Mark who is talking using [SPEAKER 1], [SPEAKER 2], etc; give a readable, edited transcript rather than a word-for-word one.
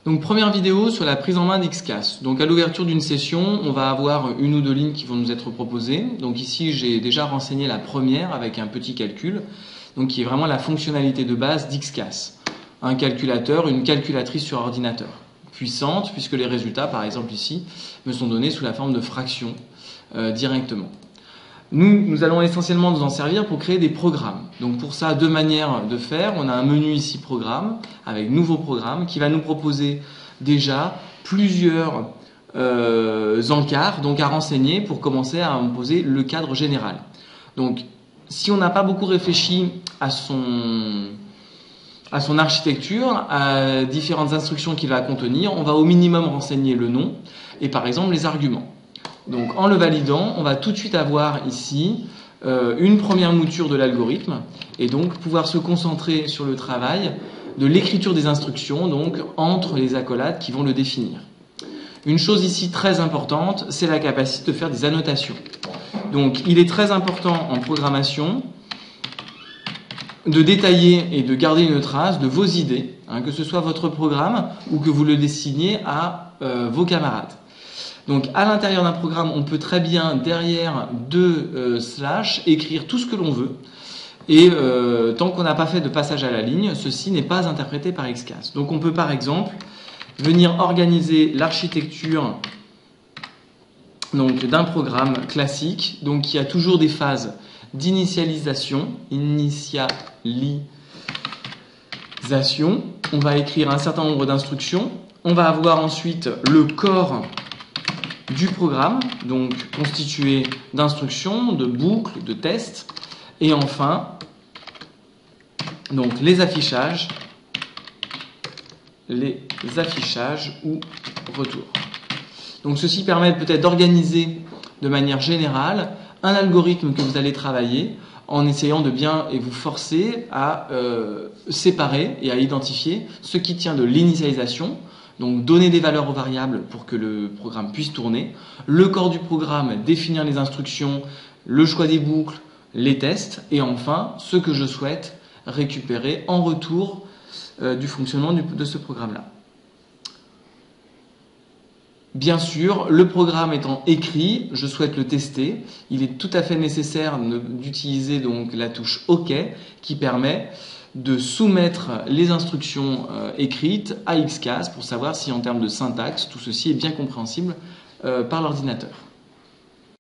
[SPEAKER 1] Donc première vidéo sur la prise en main d'Xcas. Donc à l'ouverture d'une session, on va avoir une ou deux lignes qui vont nous être proposées. Donc ici, j'ai déjà renseigné la première avec un petit calcul, donc qui est vraiment la fonctionnalité de base d'Xcas. Un calculateur, une calculatrice sur ordinateur, puissante puisque les résultats, par exemple ici, me sont donnés sous la forme de fractions directement. Nous allons essentiellement nous en servir pour créer des programmes. Donc pour ça, deux manières de faire. On a un menu ici programme, avec nouveau programme, qui va nous proposer déjà plusieurs encarts donc à renseigner pour commencer à poser le cadre général. Donc si on n'a pas beaucoup réfléchi à son architecture, à différentes instructions qu'il va contenir, on va au minimum renseigner le nom et par exemple les arguments. Donc en le validant, on va tout de suite avoir ici une première mouture de l'algorithme et donc pouvoir se concentrer sur le travail de l'écriture des instructions donc entre les accolades qui vont le définir. Une chose ici très importante, c'est la capacité de faire des annotations. Donc il est très important en programmation de détailler et de garder une trace de vos idées, que ce soit votre programme ou que vous le destiniez à vos camarades. Donc à l'intérieur d'un programme, on peut très bien derrière deux slash écrire tout ce que l'on veut. Et tant qu'on n'a pas fait de passage à la ligne, ceci n'est pas interprété par Xcas. Donc on peut par exemple venir organiser l'architecture d'un programme classique, donc qui a toujours des phases d'initialisation, on va écrire un certain nombre d'instructions. On va avoir ensuite le corps du programme, donc constitué d'instructions, de boucles, de tests, et enfin donc les affichages ou retours. Donc ceci permet peut-être d'organiser de manière générale un algorithme que vous allez travailler en essayant de bien et vous forcer à séparer et à identifier ce qui tient de l'initialisation. Donc donner des valeurs aux variables pour que le programme puisse tourner, le corps du programme, définir les instructions, le choix des boucles, les tests, et enfin ce que je souhaite récupérer en retour du fonctionnement de ce programme-là. Bien sûr, le programme étant écrit, je souhaite le tester. Il est tout à fait nécessaire d'utiliser donc la touche OK qui permet de soumettre les instructions écrites à Xcas pour savoir si en termes de syntaxe, tout ceci est bien compréhensible par l'ordinateur.